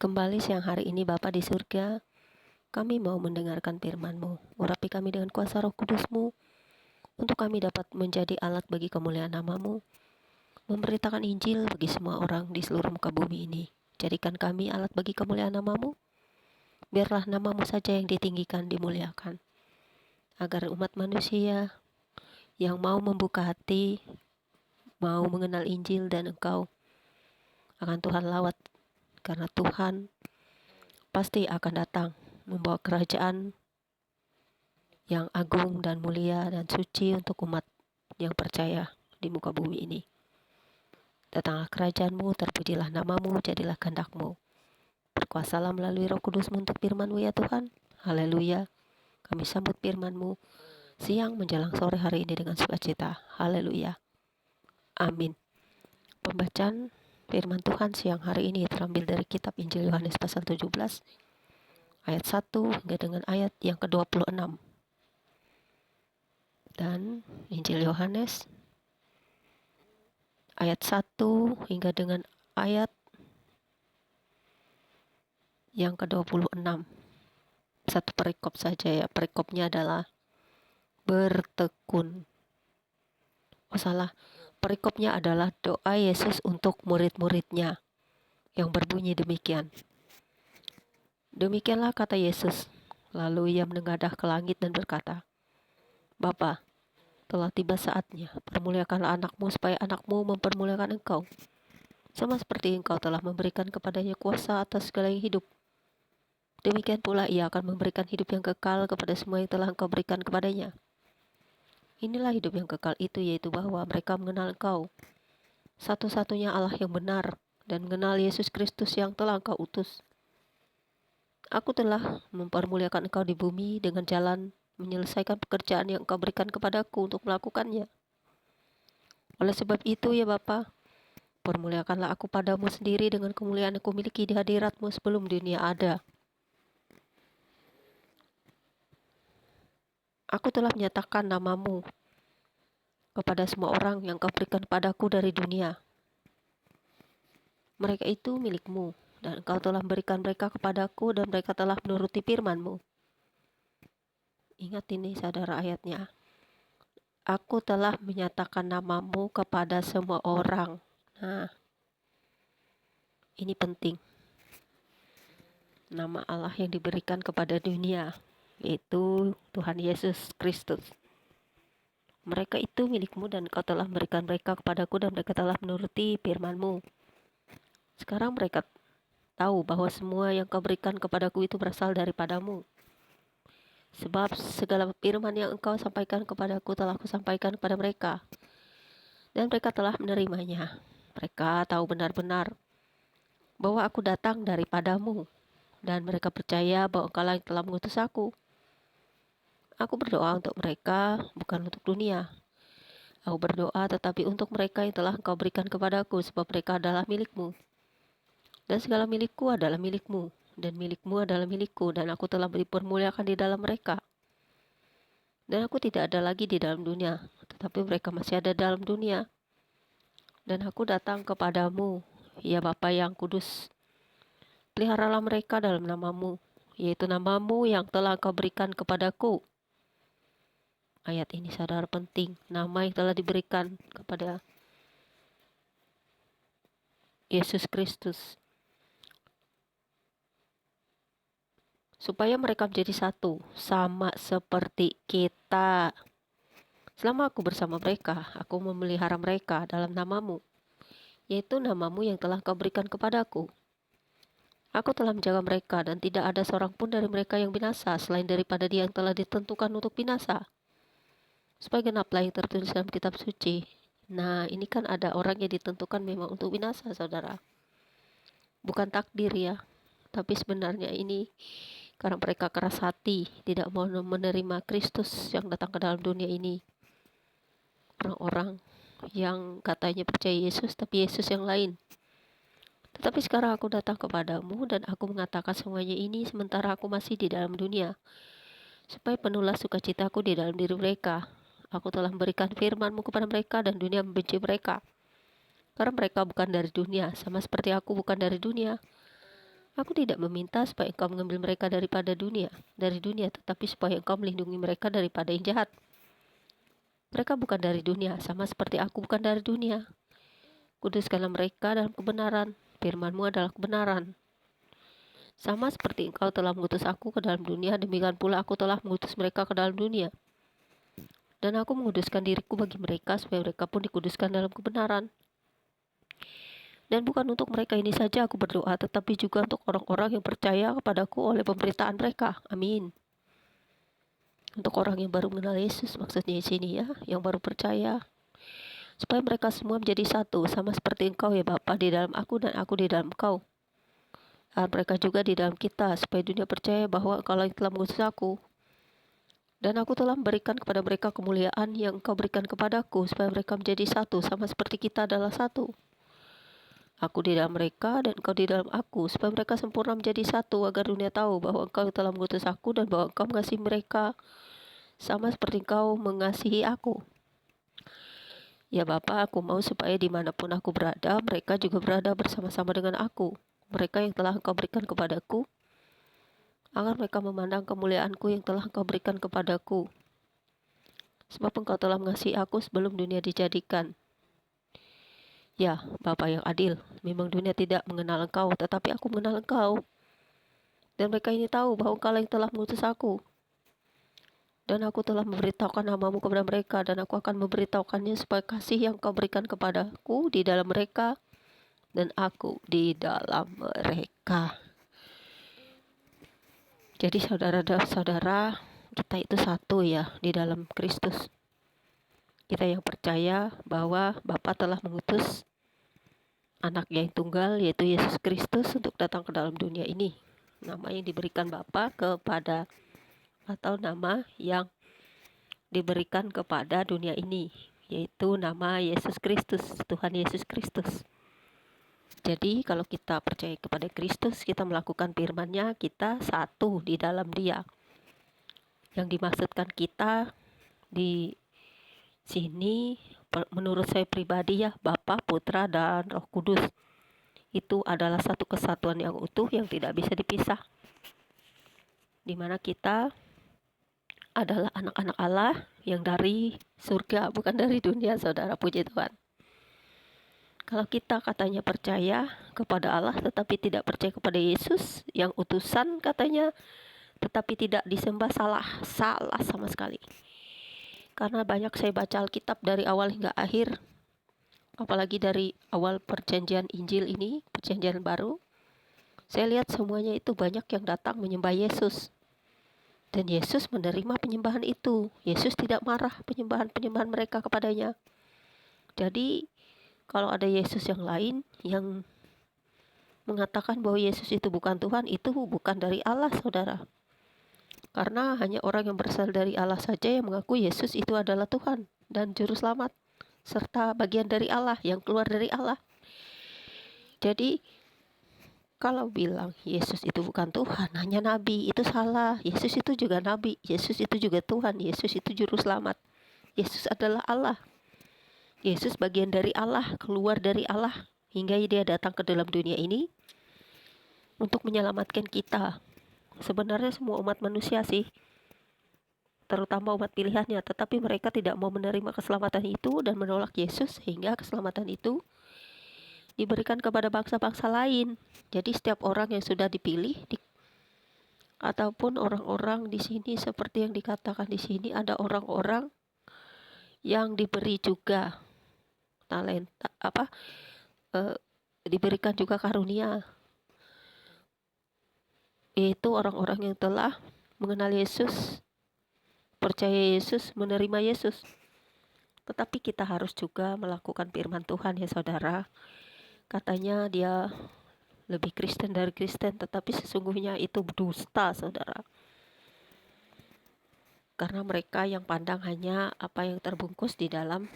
Kembali siang hari ini Bapa di surga, kami mau mendengarkan firman-Mu. Urapi kami dengan kuasa Roh Kudus-Mu, untuk kami dapat menjadi alat bagi kemuliaan nama-Mu, memberitakan Injil bagi semua orang di seluruh muka bumi ini. Jadikan kami alat bagi kemuliaan nama-Mu, biarlah nama-Mu saja yang ditinggikan, dimuliakan. Agar umat manusia yang mau membuka hati, mau mengenal Injil dan Engkau, akan Tuhan lawat. Karena Tuhan pasti akan datang membawa kerajaan yang agung dan mulia dan suci untuk umat yang percaya di muka bumi ini. Datanglah kerajaan-Mu, terpujilah nama-Mu, jadilah kehendak-Mu. Berkuasalah melalui Roh Kudus-Mu untuk firman-Mu ya Tuhan. Haleluya. Kami sambut firman-Mu siang menjelang sore hari ini dengan sukacita. Haleluya. Amin. Pembacaan firman Tuhan siang hari ini terambil dari kitab Injil Yohanes pasal 17 ayat 1 hingga dengan ayat yang ke-26. Dan Injil Yohanes ayat 1 hingga dengan ayat yang ke-26. Satu perikop saja ya. Perikopnya adalah bertekun. Oh salah. Perikopnya adalah doa Yesus untuk murid-muridnya yang berbunyi demikian. Demikianlah kata Yesus. Lalu ia menengadah ke langit dan berkata, Bapa, telah tiba saatnya. Permuliakanlah anakmu supaya anakmu mempermuliakan engkau. Sama seperti engkau telah memberikan kepadanya kuasa atas segala yang hidup. Demikian pula ia akan memberikan hidup yang kekal kepada semua yang telah engkau berikan kepadanya. Inilah hidup yang kekal itu, yaitu bahwa mereka mengenal engkau, satu-satunya Allah yang benar, dan mengenal Yesus Kristus yang telah engkau utus. Aku telah mempermuliakan engkau di bumi dengan jalan menyelesaikan pekerjaan yang engkau berikan kepadaku untuk melakukannya. Oleh sebab itu ya Bapa, permuliakanlah aku padamu sendiri dengan kemuliaan yang aku miliki di hadiratmu sebelum dunia ada. Aku telah menyatakan namamu kepada semua orang yang kau berikan padaku dari dunia. Mereka itu milikmu, dan engkau telah memberikan mereka kepadaku, dan mereka telah menuruti firman-Mu. Ingat ini saudara ayatnya. Aku telah menyatakan namamu kepada semua orang. Nah, ini penting. Nama Allah yang diberikan kepada dunia, yaitu Tuhan Yesus Kristus. Mereka itu milikmu dan engkau telah memberikan mereka kepadaku dan mereka telah menuruti firman-Mu. Sekarang mereka tahu bahwa semua yang kau berikan kepadaku itu berasal daripadamu. Sebab segala firman yang engkau sampaikan kepadaku telah kusampaikan kepada mereka. Dan mereka telah menerimanya. Mereka tahu benar-benar bahwa aku datang daripadamu. Dan mereka percaya bahwa engkau yang telah mengutus aku. Aku berdoa untuk mereka, bukan untuk dunia. Aku berdoa tetapi untuk mereka yang telah engkau berikan kepadaku, sebab mereka adalah milikmu. Dan segala milikku adalah milikmu, dan milikmu adalah milikku, dan aku telah dipermuliakan di dalam mereka. Dan aku tidak ada lagi di dalam dunia, tetapi mereka masih ada dalam dunia. Dan aku datang kepadamu, ya Bapa yang kudus. Peliharalah mereka dalam namamu, yaitu namamu yang telah engkau berikan kepadaku. Ayat ini saudara penting, nama yang telah diberikan kepada Yesus Kristus. Supaya mereka menjadi satu, sama seperti kita. Selama aku bersama mereka, aku memelihara mereka dalam namamu, yaitu namamu yang telah kau berikan kepadaku. Aku telah menjaga mereka dan tidak ada seorang pun dari mereka yang binasa, selain daripada dia yang telah ditentukan untuk binasa. Supaya genaplah yang tertulis dalam kitab suci. Nah, ini kan ada orang yang ditentukan memang untuk binasa, saudara. Bukan takdir ya, tapi sebenarnya ini karena mereka keras hati, tidak mau menerima Kristus yang datang ke dalam dunia ini. Orang-orang yang katanya percaya Yesus, tapi Yesus yang lain. Tetapi sekarang aku datang kepadamu dan aku mengatakan semuanya ini sementara aku masih di dalam dunia, supaya penuhlah sukacitaku di dalam diri mereka. Aku telah memberikan firman-Mu kepada mereka dan dunia membenci mereka. Karena mereka bukan dari dunia, sama seperti aku bukan dari dunia. Aku tidak meminta supaya engkau mengambil mereka dari dunia, tetapi supaya engkau melindungi mereka daripada yang jahat. Mereka bukan dari dunia, sama seperti aku bukan dari dunia. Kuduskanlah mereka dalam kebenaran, firman-Mu adalah kebenaran. Sama seperti engkau telah mengutus aku ke dalam dunia, demikian pula aku telah mengutus mereka ke dalam dunia. Dan aku menguduskan diriku bagi mereka, supaya mereka pun dikuduskan dalam kebenaran. Dan bukan untuk mereka ini saja aku berdoa, tetapi juga untuk orang-orang yang percaya kepadaku oleh pemberitaan mereka. Amin. Untuk orang yang baru mengenal Yesus, maksudnya di sini ya, yang baru percaya, supaya mereka semua menjadi satu, sama seperti engkau ya Bapa di dalam aku dan aku di dalam engkau. Dan mereka juga di dalam kita, supaya dunia percaya bahwa engkau yang telah mengutus aku. Dan aku telah memberikan kepada mereka kemuliaan yang engkau berikan kepadaku, supaya mereka menjadi satu, sama seperti kita adalah satu. Aku di dalam mereka dan engkau di dalam aku, supaya mereka sempurna menjadi satu, agar dunia tahu bahwa engkau telah mengutus aku dan bahwa engkau mengasihi mereka, sama seperti engkau mengasihi aku. Ya Bapa, aku mau supaya dimanapun aku berada, mereka juga berada bersama-sama dengan aku. Mereka yang telah engkau berikan kepadaku, agar mereka memandang kemuliaanku yang telah engkau berikan kepadaku. Sebab engkau telah mengasihi aku sebelum dunia dijadikan. Ya, Bapa yang adil, memang dunia tidak mengenal engkau, tetapi aku mengenal engkau. Dan mereka ini tahu bahwa engkau yang telah mengutus aku. Dan aku telah memberitahukan namamu kepada mereka, dan aku akan memberitahukannya supaya kasih yang kau berikan kepadaku di dalam mereka, dan aku di dalam mereka. Jadi saudara-saudara, kita itu satu ya di dalam Kristus. Kita yang percaya bahwa Bapa telah mengutus anaknya yang tunggal, yaitu Yesus Kristus, untuk datang ke dalam dunia ini. Nama yang diberikan Bapa kepada, atau nama yang diberikan kepada dunia ini, yaitu nama Yesus Kristus, Tuhan Yesus Kristus. Jadi kalau kita percaya kepada Kristus, kita melakukan firman-Nya, kita satu di dalam Dia. Yang dimaksudkan kita di sini, menurut saya pribadi ya, Bapa, Putra, dan Roh Kudus. Itu adalah satu kesatuan yang utuh yang tidak bisa dipisah. Di mana kita adalah anak-anak Allah yang dari surga, bukan dari dunia, saudara. Puji Tuhan. Kalau kita katanya percaya kepada Allah tetapi tidak percaya kepada Yesus yang utusan katanya, tetapi tidak disembah, salah sama sekali. Karena banyak saya baca Alkitab dari awal hingga akhir, apalagi dari awal perjanjian Injil ini, perjanjian baru, saya lihat semuanya itu banyak yang datang menyembah Yesus. Dan Yesus menerima penyembahan itu. Yesus tidak marah penyembahan mereka kepadanya. Jadi kalau ada Yesus yang lain yang mengatakan bahwa Yesus itu bukan Tuhan, itu bukan dari Allah, saudara. Karena hanya orang yang berasal dari Allah saja yang mengaku Yesus itu adalah Tuhan dan Juru Selamat, serta bagian dari Allah, yang keluar dari Allah. Jadi kalau bilang Yesus itu bukan Tuhan, hanya Nabi, itu salah. Yesus itu juga Nabi, Yesus itu juga Tuhan, Yesus itu Juru Selamat. Yesus adalah Allah. Yesus bagian dari Allah, keluar dari Allah, hingga dia datang ke dalam dunia ini untuk menyelamatkan kita. Sebenarnya semua umat manusia sih, terutama umat pilihannya, tetapi mereka tidak mau menerima keselamatan itu dan menolak Yesus, sehingga keselamatan itu diberikan kepada bangsa-bangsa lain. Jadi setiap orang yang sudah dipilih ataupun orang-orang di sini, seperti yang dikatakan di sini, ada orang-orang yang diberi juga talenta, diberikan juga karunia, yaitu orang-orang yang telah mengenal Yesus, percaya Yesus, menerima Yesus. Tetapi kita harus juga melakukan firman Tuhan ya saudara. Katanya dia lebih Kristen dari Kristen, tetapi sesungguhnya itu dusta, saudara. Karena mereka yang pandang hanya apa yang terbungkus di dalam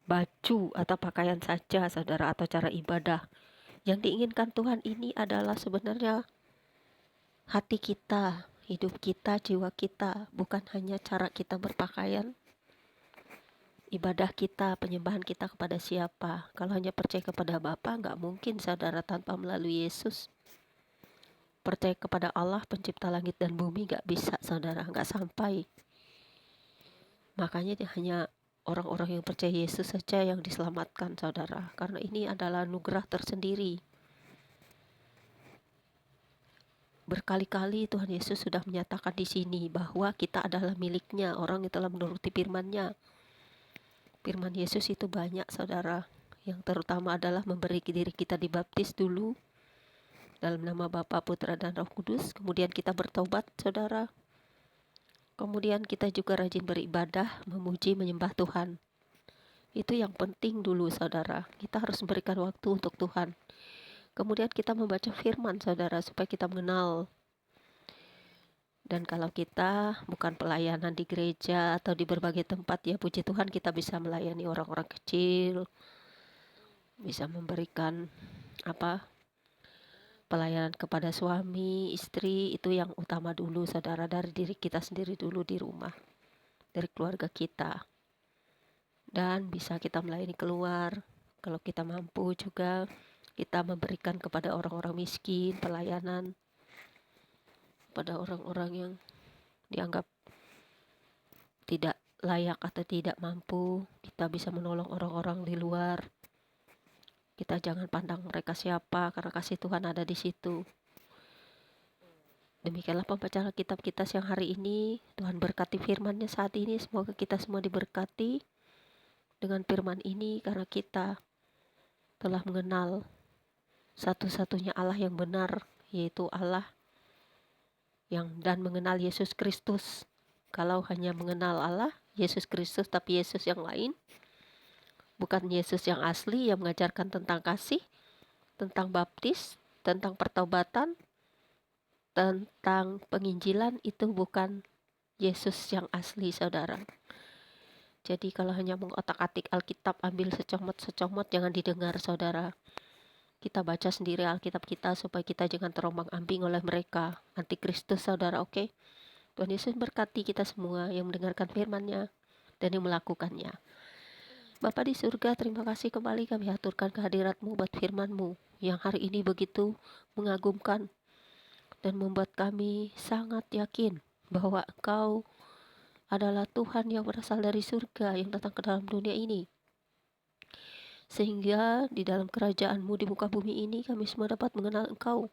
baju atau pakaian saja, saudara, atau cara ibadah. Yang diinginkan Tuhan ini adalah sebenarnya hati kita, hidup kita, jiwa kita, bukan hanya cara kita berpakaian, ibadah kita, penyembahan kita kepada siapa. Kalau hanya percaya kepada Bapa, nggak mungkin saudara tanpa melalui Yesus. percaya kepada Allah pencipta langit dan bumi gak bisa saudara, gak sampai. Makanya hanya orang-orang yang percaya Yesus saja yang diselamatkan saudara, karena ini adalah anugerah tersendiri. Berkali-kali Tuhan Yesus sudah menyatakan di sini bahwa kita adalah miliknya, orang yang telah menuruti firman-Nya. Firman Yesus itu banyak saudara, yang terutama adalah memberi diri kita dibaptis dulu dalam nama Bapa, Putra, dan Roh Kudus. Kemudian kita bertobat saudara. Kemudian kita juga rajin beribadah, memuji, menyembah Tuhan. Itu yang penting dulu saudara, kita harus memberikan waktu untuk Tuhan. Kemudian kita membaca firman saudara, supaya kita mengenal. Dan kalau kita bukan pelayanan di gereja atau di berbagai tempat, ya puji Tuhan kita bisa melayani orang-orang kecil, bisa memberikan pelayanan kepada suami, istri. Itu yang utama dulu saudara, dari diri kita sendiri dulu di rumah, dari keluarga kita. Dan bisa kita melayani keluar, kalau kita mampu juga kita memberikan kepada orang-orang miskin, pelayanan pada orang-orang yang dianggap tidak layak atau tidak mampu. Kita bisa menolong orang-orang di luar. Kita jangan pandang mereka siapa, karena kasih Tuhan ada di situ. Demikianlah pembacaan kitab kita siang hari ini. Tuhan berkati firman-Nya saat ini. Semoga kita semua diberkati dengan firman ini, karena kita telah mengenal satu-satunya Allah yang benar, yaitu Allah dan mengenal Yesus Kristus. Kalau hanya mengenal Allah, Yesus Kristus, tapi Yesus yang lain, bukan Yesus yang asli yang mengajarkan tentang kasih, tentang baptis, tentang pertobatan, tentang penginjilan, itu bukan Yesus yang asli saudara. Jadi kalau hanya mengotak-atik Alkitab, ambil secomot-secomot, jangan didengar saudara. Kita baca sendiri Alkitab kita supaya kita jangan terombang-ambing oleh mereka, antikristus saudara, oke? Tuhan Yesus berkati kita semua yang mendengarkan firman-Nya dan yang melakukannya. Bapa di surga, terima kasih kembali kami aturkan kehadirat-Mu buat firman-Mu yang hari ini begitu mengagumkan dan membuat kami sangat yakin bahwa Engkau adalah Tuhan yang berasal dari surga yang datang ke dalam dunia ini. Sehingga di dalam kerajaan-Mu di muka bumi ini kami semua dapat mengenal Engkau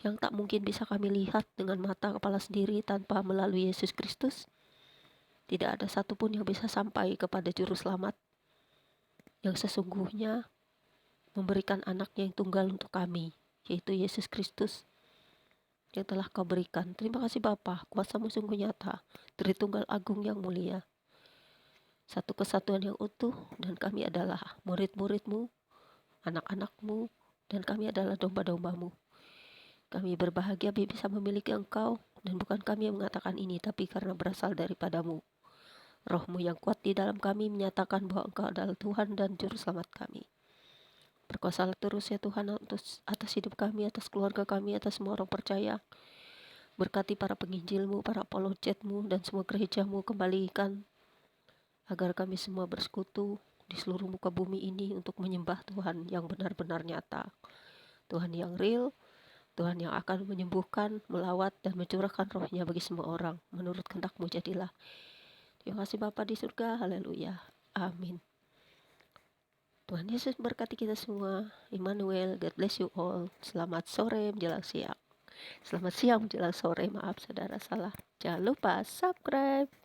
yang tak mungkin bisa kami lihat dengan mata kepala sendiri tanpa melalui Yesus Kristus. Tidak ada satupun yang bisa sampai kepada Juru Selamat yang sesungguhnya memberikan anaknya yang tunggal untuk kami, yaitu Yesus Kristus yang telah Kau berikan. Terima kasih Bapa, kuasa-Mu sungguh nyata, Tritunggal Agung yang mulia, satu kesatuan yang utuh, dan kami adalah murid-murid-Mu, anak-anak-Mu, dan kami adalah domba-domba-Mu. Kami berbahagia bisa memiliki Engkau, dan bukan kami yang mengatakan ini, tapi karena berasal daripada-Mu. Roh-Mu yang kuat di dalam kami menyatakan bahwa Engkau adalah Tuhan dan Juru Selamat kami. Berkuasalah terus ya Tuhan atas hidup kami, atas keluarga kami, atas semua orang percaya. Berkati para penginjil-Mu, para apologet-Mu, dan semua gereja-Mu, kembalikan agar kami semua bersekutu di seluruh muka bumi ini untuk menyembah Tuhan yang benar-benar nyata, Tuhan yang real, Tuhan yang akan menyembuhkan, melawat, dan mencurahkan roh-Nya bagi semua orang. Menurut kehendak-Mu jadilah. Terima kasih Bapa di surga, haleluya, amin. Tuhan Yesus berkati kita semua. Immanuel, God bless you all. Selamat sore menjelang siang. Selamat siang menjelang sore, maaf saudara salah. Jangan lupa subscribe.